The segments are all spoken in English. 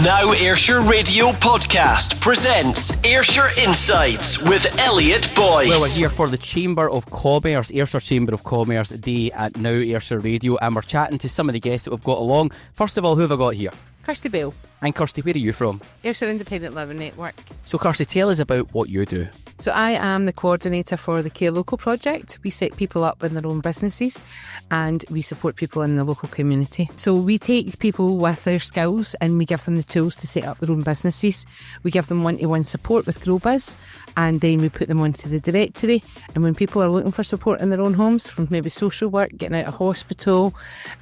NOW Ayrshire Radio Podcast presents Ayrshire Insights with Elliot Boyce. Well, we're here for the Chamber of Commerce, Ayrshire Chamber of Commerce Day at NOW Ayrshire Radio, and we're chatting to some of the guests that we've got along. First of all, who have I got here? Kirsty Bale. And Kirsty, where are you from? Ayrshire Independent Living Network. So Kirsty, tell us about what you do. So I am the coordinator for the Care Local project. We set people up in their own businesses and we support people in the local community. So we take people with their skills and we give them the tools to set up their own businesses. We give them one-to-one support with GrowBiz, and then we put them onto the directory. And when people are looking for support in their own homes, from maybe social work, getting out of hospital,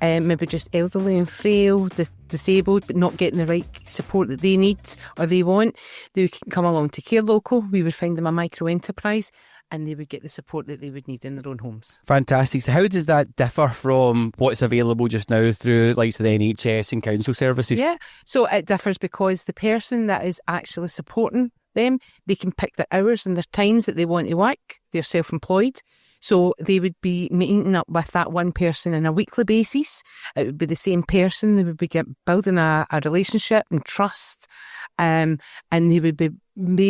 maybe just elderly and frail, disabled, but not getting the right support that they need or they want, they can come along to Care Local. We would find them a micro enterprise and they would get the support that they would need in their own homes. Fantastic. So how does that differ from what's available just now through likes of the NHS and council services? Yeah, so it differs because the person that is actually supporting them, they can pick their hours and their times that they want to work. They're self-employed. So they would be meeting up with that one person on a weekly basis. It would be the same person. They would be building a relationship and trust, and they would be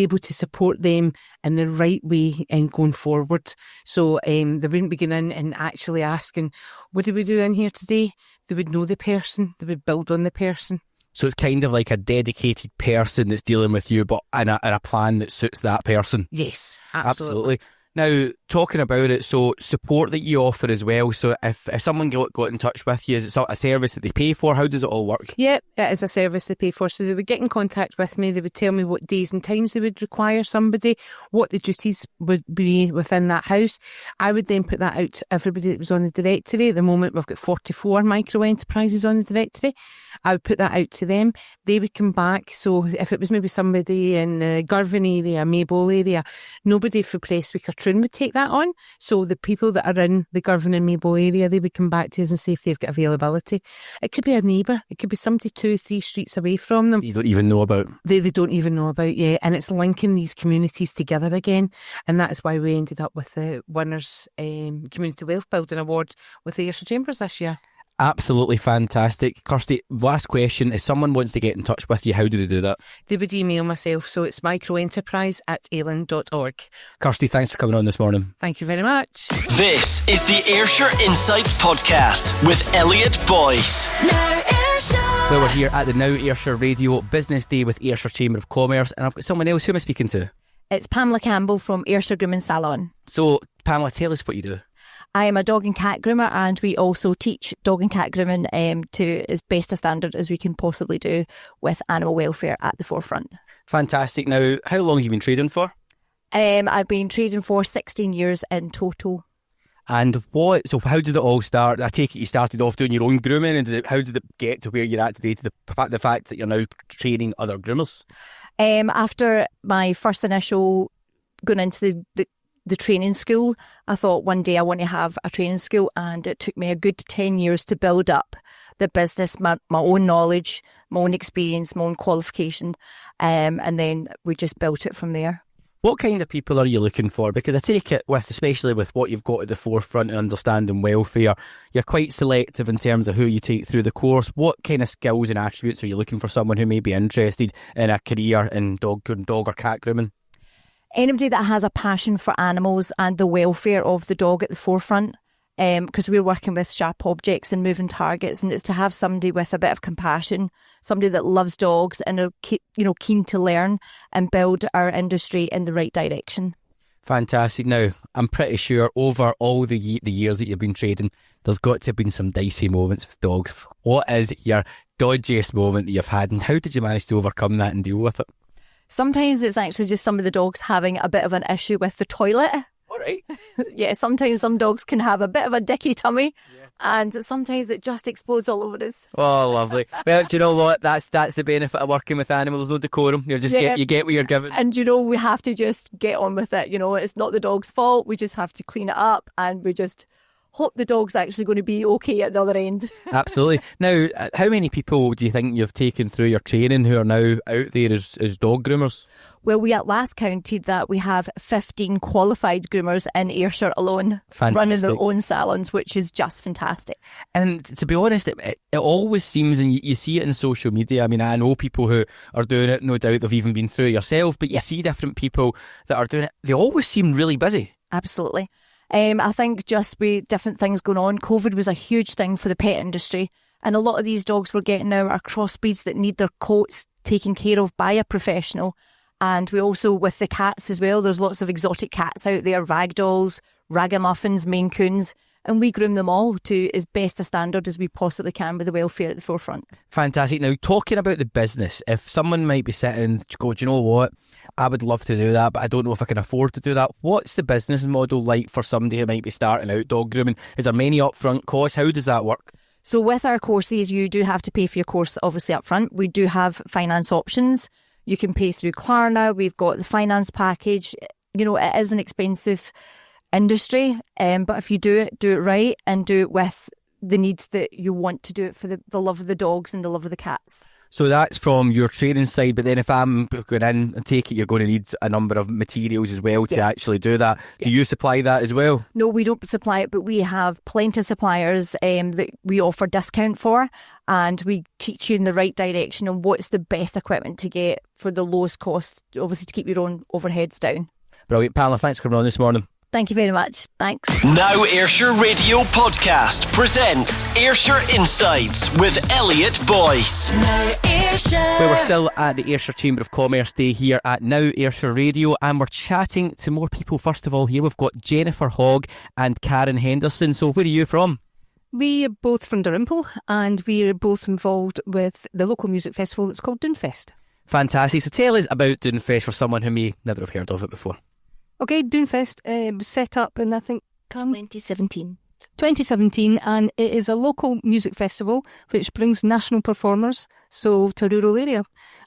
able to support them in the right way and going forward. So they wouldn't be going in and actually asking, what do we do in here today? They would know the person. They would build on the person. So it's kind of like a dedicated person that's dealing with you, but in a plan that suits that person. Yes, absolutely. Now, talking about it, so support that you offer as well. So if someone got in touch with you, is it a service that they pay for? How does it all work? Yeah, it is a service they pay for. So they would get in contact with me. They would tell me what days and times they would require somebody, what the duties would be within that house. I would then put that out to everybody that was on the directory. At the moment, we've got 44 micro enterprises on the directory. I would put that out to them. They would come back. So if it was maybe somebody in the Girvan area, Maybole area, nobody from Prestwick or Troon would take that on. So the people that are in the Girvan and Maybole area, they would come back to us and see if they've got availability. It could be a neighbour. It could be somebody 2-3 streets away from them. You don't even know about. They don't even know about, yeah. And it's linking these communities together again. And that is why we ended up with the Winners Community Wealth Building Award with the Ayrshire Chambers this year. Absolutely fantastic. Kirsty, last question. If someone wants to get in touch with you, how do they do that? They would email myself, so it's microenterprise@aylin.org. Kirsty, thanks for coming on this morning. Thank you very much. This is the Ayrshire Insights Podcast with Elliot Boyce. NOW Ayrshire. Well, we're here at the NOW Ayrshire Radio Business Day with Ayrshire Chamber of Commerce, and I've got someone else. Who am I speaking to? It's Pamela Campbell from Ayrshire Grooming Salon. So, Pamela, tell us what you do. I am a dog and cat groomer, and we also teach dog and cat grooming to as best a standard as we can possibly do, with animal welfare at the forefront. Fantastic. Now, how long have you been trading for? I've been trading for 16 years in total. And how did it all start? I take it you started off doing your own grooming, and how did it get to where you're at today, to the fact that you're now training other groomers? After my first initial going into the training school, I thought one day I want to have a training school, and it took me a good 10 years to build up the business, my own knowledge, my own experience, my own qualification, and then we just built it from there. What kind of people are you looking for? Because I take it, especially with what you've got at the forefront and understanding welfare, you're quite selective in terms of who you take through the course. What kind of skills and attributes are you looking for someone who may be interested in a career in dog or cat grooming? Anybody that has a passion for animals and the welfare of the dog at the forefront, because we're working with sharp objects and moving targets, and it's to have somebody with a bit of compassion, somebody that loves dogs and are keen to learn and build our industry in the right direction. Fantastic. Now, I'm pretty sure over all the years that you've been trading, there's got to have been some dicey moments with dogs. What is your dodgiest moment that you've had, and how did you manage to overcome that and deal with it? Sometimes it's actually just some of the dogs having a bit of an issue with the toilet. All right. Yeah, sometimes some dogs can have a bit of a dicky tummy, and sometimes it just explodes all over us. Oh, lovely. Well, do you know what? That's the benefit of working with animals. No decorum. You get what you're given. And we have to just get on with it. It's not the dog's fault. We just have to clean it up, and we just hope the dog's actually going to be okay at the other end. Absolutely. Now, how many people do you think you've taken through your training who are now out there as dog groomers? Well, we at last counted that we have 15 qualified groomers in Ayrshire alone. Fantastic. Running their own salons, which is just fantastic. And to be honest, it always seems, and you see it in social media. I mean, I know people who are doing it, no doubt they've even been through it yourself, but you see different people that are doing it. They always seem really busy. Absolutely. I think just with different things going on, COVID was a huge thing for the pet industry. And a lot of these dogs we're getting now are crossbreeds that need their coats taken care of by a professional. And we also, with the cats as well, there's lots of exotic cats out there, ragdolls, ragamuffins, Maine Coons, and we groom them all to as best a standard as we possibly can with the welfare at the forefront. Fantastic. Now, talking about the business, if someone might be sitting and go, do you know what, I would love to do that, but I don't know if I can afford to do that. What's the business model like for somebody who might be starting out dog grooming? Is there many upfront costs? How does that work? So with our courses, you do have to pay for your course, obviously, up front. We do have finance options. You can pay through Klarna. We've got the finance package. You know, it is an expensive industry, but if you do it right and do it with the needs that you want to do it for the love of the dogs and the love of the cats. So that's from your training side, but then if I'm going in and take it, you're going to need a number of materials as well to actually do that. Do you supply that as well? No, we don't supply it, but we have plenty of suppliers that we offer discount for, and we teach you in the right direction on what's the best equipment to get for the lowest cost, obviously to keep your own overheads down. Brilliant. Pamela, thanks for coming on this morning. Thank you very much. Thanks. Now Ayrshire Radio Podcast presents Ayrshire Insights with Elliot Boyce. Now Ayrshire. Well, we're still at the Ayrshire Chamber of Commerce Day here at Now Ayrshire Radio, and we're chatting to more people. First of all, here we've got Jennifer Hogg and Karen Henderson. So where are you from? We are both from Dalrymple, and we are both involved with the local music festival that's called Doonfest. Fantastic. So tell us about Doonfest for someone who may never have heard of it before. Okay, Doonfest was set up in, I think, 2017. 2017, and it is a local music festival which brings national performers to a rural area.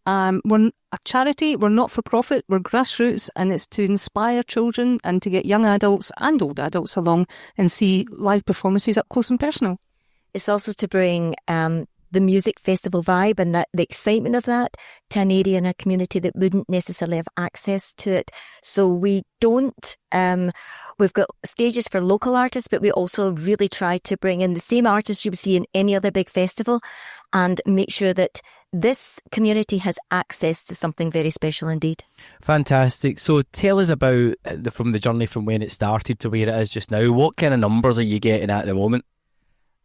We're a charity, we're not for profit, we're grassroots, and it's to inspire children and to get young adults and old adults along and see live performances up close and personal. It's also to bring the music festival vibe and the excitement of that to an area and a community that wouldn't necessarily have access to it. So we don't, we've got stages for local artists, but we also really try to bring in the same artists you would see in any other big festival and make sure that this community has access to something very special indeed. Fantastic. So tell us about from the journey from when it started to where it is just now. What kind of numbers are you getting at the moment?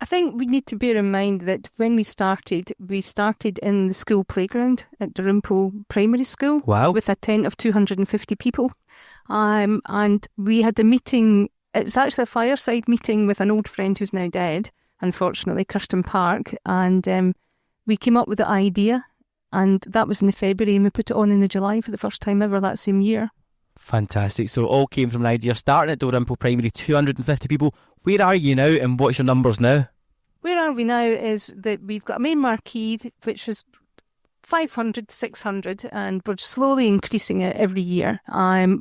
I think we need to bear in mind that when we started in the school playground at Dalrymple Primary School. Wow. With a tent of 250 people. And we had a meeting, it was actually a fireside meeting with an old friend who's now dead, unfortunately, Kirsten Park. And we came up with the idea, and that was in the February, and we put it on in the July for the first time ever that same year. Fantastic. So it all came from an idea. Starting at Dalrymple Primary, 250 people. Where are you now and what's your numbers now? Where are we now is that we've got a main marquee which is 500, 600, and we're slowly increasing it every year.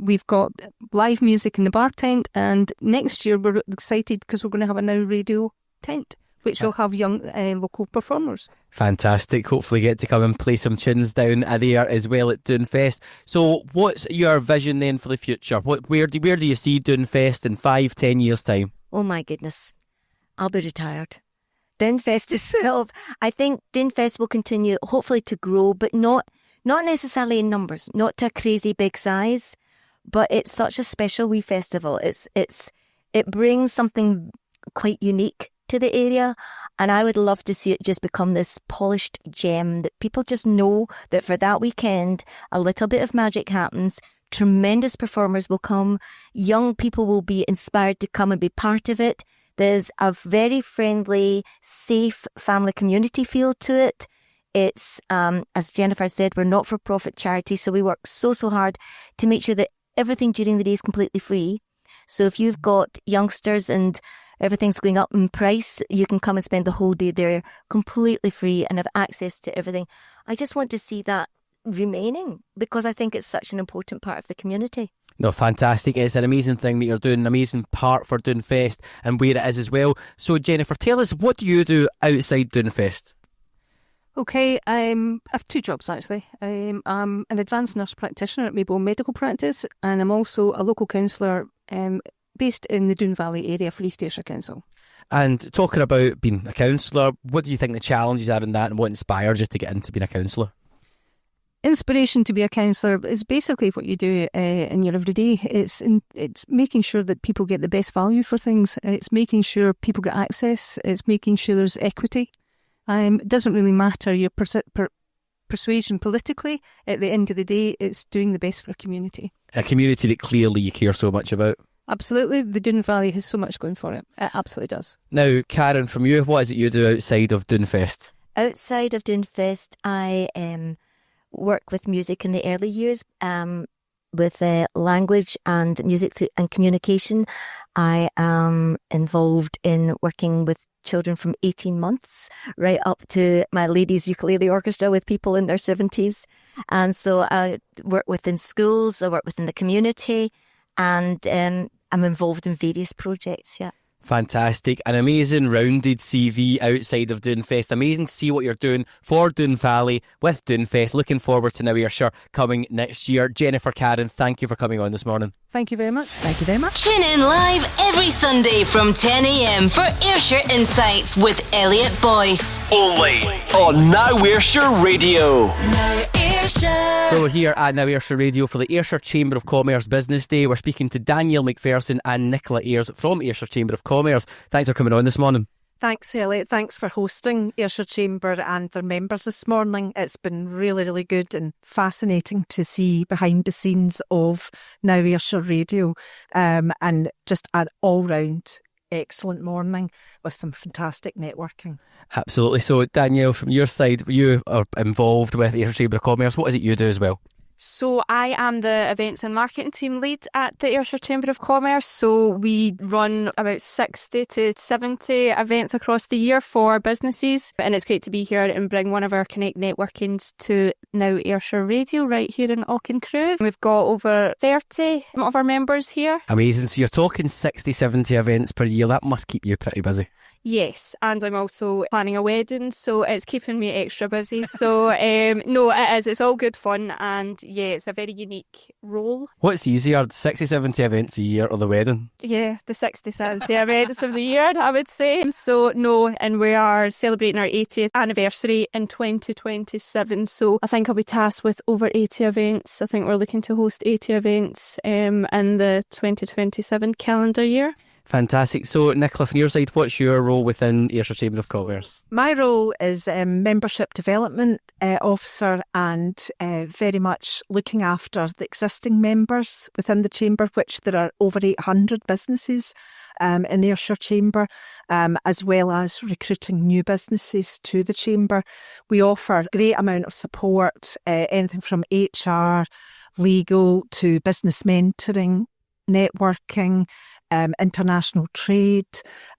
We've got live music in the bar tent, and next year we're excited because we're going to have a Now Radio tent, which will have young local performers. Fantastic. Hopefully get to come and play some tunes down there as well at Doonfest. So what's your vision then for the future? Where do you see Doonfest in 5-10 years' time? Oh my goodness, I'll be retired. Doonfest itself, I think Doonfest will continue hopefully to grow, but not necessarily in numbers, not to a crazy big size, but it's such a special wee festival. It brings something quite unique to the area, and I would love to see it just become this polished gem that people just know that for that weekend a little bit of magic happens. Tremendous performers will come, young people will be inspired to come and be part of it. There's a very friendly, safe family community feel to it. It's, as Jennifer said, we're not-for-profit charity, so we work so hard to make sure that everything during the day is completely free. So if you've got youngsters and everything's going up in price, you can come and spend the whole day there completely free and have access to everything. I just want to see that remaining because I think it's such an important part of the community. No, fantastic. It's an amazing thing that you're doing, an amazing part for Doonfest and where it is as well. So, Jennifer, tell us, what do you do outside Doonfest? Okay, I have two jobs actually. I'm an advanced nurse practitioner at Maybole Medical Practice, and I'm also a local councillor based in the Doon Valley area for East Ayrshire Council. And talking about being a councillor, what do you think the challenges are in that, and what inspires you to get into being a councillor? Inspiration to be a councillor is basically what you do in your everyday. It's making sure that people get the best value for things. It's making sure people get access. It's making sure there's equity. It doesn't really matter your persuasion politically. At the end of the day, it's doing the best for a community. A community that clearly you care so much about. Absolutely. The Doon Valley has so much going for it. It absolutely does. Now, Karen, from you, what is it you do outside of Doonfest? Outside of Doonfest, I work with music in the early years, with language and music and communication. I am involved in working with children from 18 months right up to my ladies ukulele orchestra with people in their 70s. And so I work within schools, I work within the community, and I'm involved in various projects, yeah. Fantastic. An amazing rounded CV outside of Doonfest. Amazing to see what you're doing for Doon Valley with Doonfest. Looking forward to NOW Ayrshire coming next year. Jennifer, Karen, thank you for coming on this morning. Thank you very much. Thank you very much. Tune in live every Sunday from 10 a.m. for Ayrshire Insights with Elliot Boyce. Only on NOW Ayrshire Radio. NOW Ayrshire. Well, we're here at NOW Ayrshire Radio for the Ayrshire Chamber of Commerce Business Day. We're speaking to Danielle McPherson and Nicola Ayres from Ayrshire Chamber of Commerce. Thanks for coming on this morning. Thanks, Elliot. Thanks for hosting Ayrshire Chamber and their members this morning. It's been really, really good and fascinating to see behind the scenes of NOW Ayrshire Radio, and just an all-round excellent morning with some fantastic networking. Absolutely. So, Danielle, from your side, you are involved with Ayrshire Chamber of Commerce. What is it you do as well? So I am the events and marketing team lead at the Ayrshire Chamber of Commerce. So we run about 60 to 70 events across the year for businesses. And it's great to be here and bring one of our Connect networkings to NOW Ayrshire Radio right here in Auchincrew. We've got over 30 of our members here. Amazing. So you're talking 60, 70 events per year. That must keep you pretty busy. Yes, and I'm also planning a wedding, so it's keeping me extra busy. So, no, it is. It's all good fun, and yeah, it's a very unique role. What's easier, 60, 70 events a year or the wedding? Yeah, the 60, 70 events of the year, I would say. So, no, and we are celebrating our 80th anniversary in 2027. So, I think I'll be tasked with over 80 events. I think we're looking to host 80 events in the 2027 calendar year. Fantastic. So, Nicola, from your side, what's your role within Ayrshire Chamber of Commerce? My role is Membership Development Officer, and very much looking after the existing members within the Chamber, which there are over 800 businesses in Ayrshire Chamber, as well as recruiting new businesses to the Chamber. We offer a great amount of support, anything from HR, legal to business mentoring, networking, international trade.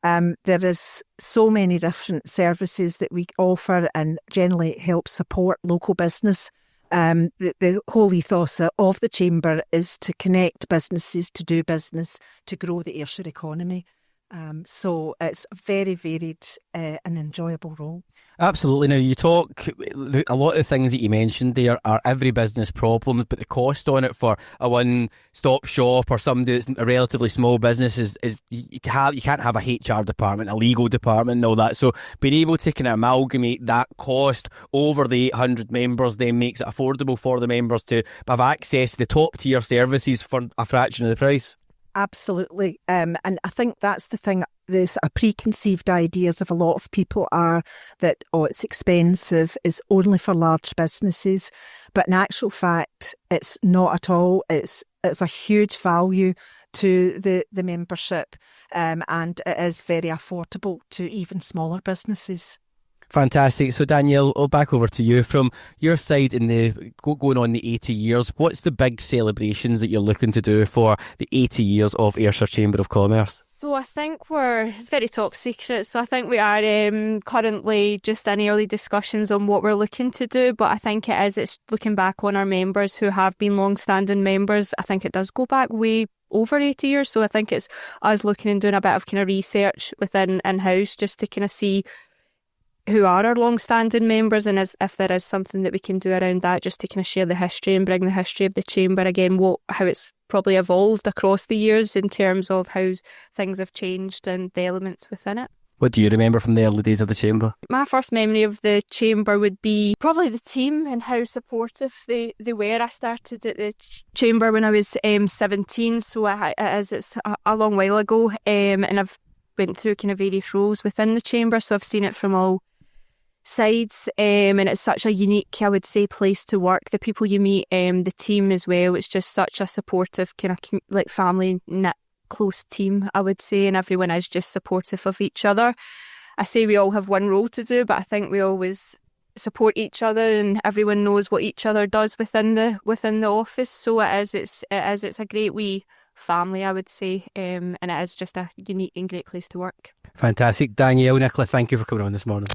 There is so many different services that we offer and generally help support local business. The whole ethos of the Chamber is to connect businesses, to do business, to grow the Ayrshire economy. So it's a very varied and enjoyable role. Absolutely. Now, you talk, a lot of things that you mentioned there are every business problems, but the cost on it for a one-stop shop or somebody that's a relatively small business is you can't have a HR department, a legal department and all that. So being able to kind of amalgamate that cost over the 800 members then makes it affordable for the members to have access to the top-tier services for a fraction of the price. Absolutely. And I think that's the thing. There's a preconceived ideas of a lot of people are that, it's expensive, it's only for large businesses. But in actual fact, it's not at all. It's a huge value to the membership, and it is very affordable to even smaller businesses. Fantastic. So Danielle, back over to you. From your side, in the going on the 80 years, what's the big celebrations that you're looking to do for the 80 years of Ayrshire Chamber of Commerce? So I think it's very top secret, so I think we are currently just in early discussions on what we're looking to do, but I think it's looking back on our members who have been long-standing members. I think it does go back way over 80 years, so I think it's us looking and doing a bit of kind of research within in-house just to kind of see who are our long-standing members, and if there is something that we can do around that, just to kind of share the history and bring the history of the chamber again, how it's probably evolved across the years in terms of how things have changed and the elements within it. What do you remember from the early days of the chamber? My first memory of the chamber would be probably the team and how supportive they were. I started at the chamber when I was 17, so it's a long while ago, and I've went through kind of various roles within the chamber, so I've seen it from all sides, and it's such a unique, I would say, place to work. The people you meet, the team as well, it's just such a supportive kind of like family knit close team, I would say, and everyone is just supportive of each other. I say we all have one role to do, but I think we always support each other and everyone knows what each other does within the office. So it's a great wee family, I would say, and it is just a unique and great place to work. Fantastic. Danielle, Nicola, thank you for coming on this morning.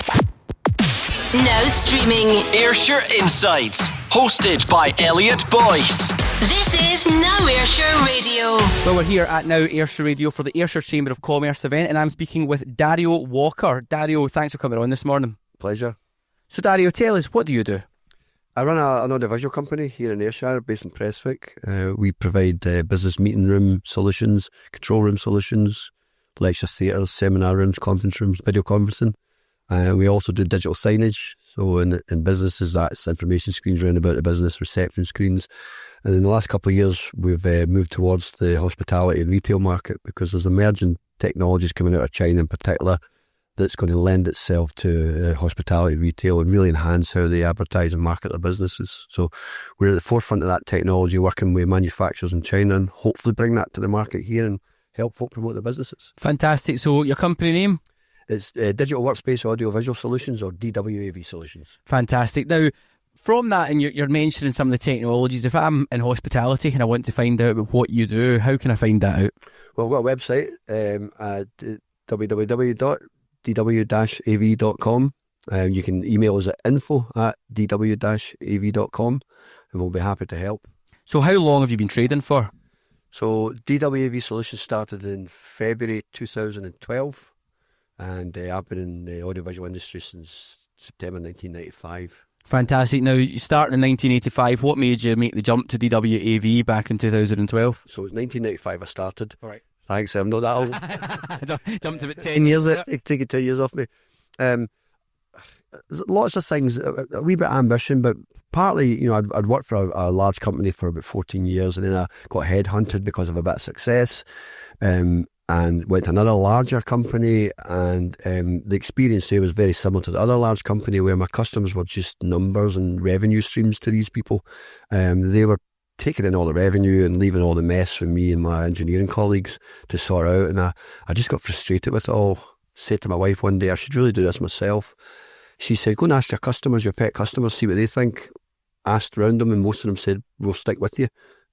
Now streaming Ayrshire Insights, hosted by Elliot Boyce. This is Now Ayrshire Radio. Well, we're here at Now Ayrshire Radio for the Ayrshire Chamber of Commerce event, and I'm speaking with Dario Walker. Dario, thanks for coming on this morning. Pleasure. So Dario, tell us, what do you do? I run an audiovisual company here in Ayrshire, based in Prestwick. We provide business meeting room solutions, control room solutions, lecture theatres, seminar rooms, conference rooms, video conferencing. We also do digital signage. So in businesses, that's information screens around about the business, reception screens. And in the last couple of years, we've moved towards the hospitality and retail market, because there's emerging technologies coming out of China in particular that's going to lend itself to hospitality retail and really enhance how they advertise and market their businesses. So we're at the forefront of that technology, working with manufacturers in China, and hopefully bring that to the market here and help folk promote their businesses. Fantastic. So your company name? It's Digital Workspace Audio Visual Solutions, or DWAV Solutions. Fantastic. Now, from that, and you're mentioning some of the technologies, if I'm in hospitality and I want to find out about what you do, how can I find that out? Well, we've got a website at www.dw-av.com. You can email us at info@dw-av.com, and we'll be happy to help. So how long have you been trading for? So DWAV Solutions started in February 2012, and I've been in the audiovisual industry since September 1995. Fantastic. Now, you started in 1985. What made you make the jump to DWAV back in 2012? So it was 1995 I started. All right. Thanks, I'm not that old. Jumped about 10 years. Taking 2 years off me. There's lots of things, a wee bit of ambition, but partly, I'd worked for a large company for about 14 years, and then I got headhunted because of a bit of success, and went to another larger company, and the experience there was very similar to the other large company, where my customers were just numbers and revenue streams to these people. They were taking in all the revenue and leaving all the mess for me and my engineering colleagues to sort out, and I just got frustrated with it all. Said to my wife one day, I should really do this myself. She said, go and ask your customers, your pet customers, see what they think. Asked around them, and most of them said, we'll stick with you.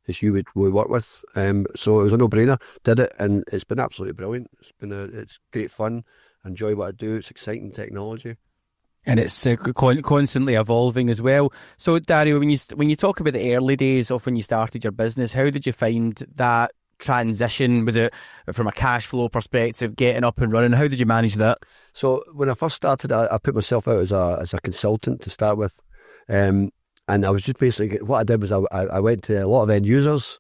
It's you we work with. So it was a no-brainer. Did it, and it's been absolutely brilliant. It's great fun. I enjoy what I do. It's exciting technology. And it's constantly evolving as well. So Dario, when you talk about the early days of when you started your business, how did you find that transition? Was it from a cash flow perspective, getting up and running? How did you manage that? So when I first started, I put myself out as a consultant to start with. And I was just basically, what I did was I went to a lot of end users,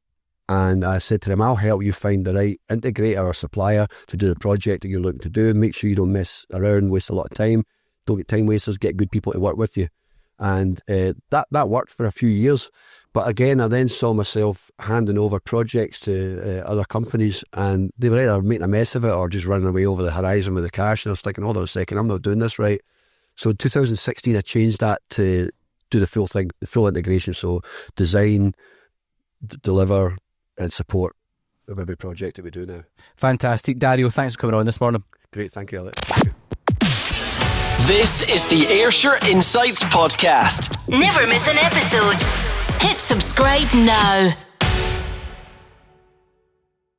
and I said to them, I'll help you find the right integrator or supplier to do the project that you're looking to do. Make sure you don't mess around, waste a lot of time. Don't get time wasters, get good people to work with you. And that worked for a few years. But again, I then saw myself handing over projects to other companies, and they were either making a mess of it or just running away over the horizon with the cash. And I was thinking, hold on a second, I'm not doing this right. So in 2016, I changed that to do the full thing, the full integration. So design, deliver, and support of every project that we do now. Fantastic. Dario, thanks for coming on this morning. Great, thank you, Elliot. Thank you. This is the Ayrshire Insights podcast. Never miss an episode. Hit subscribe now.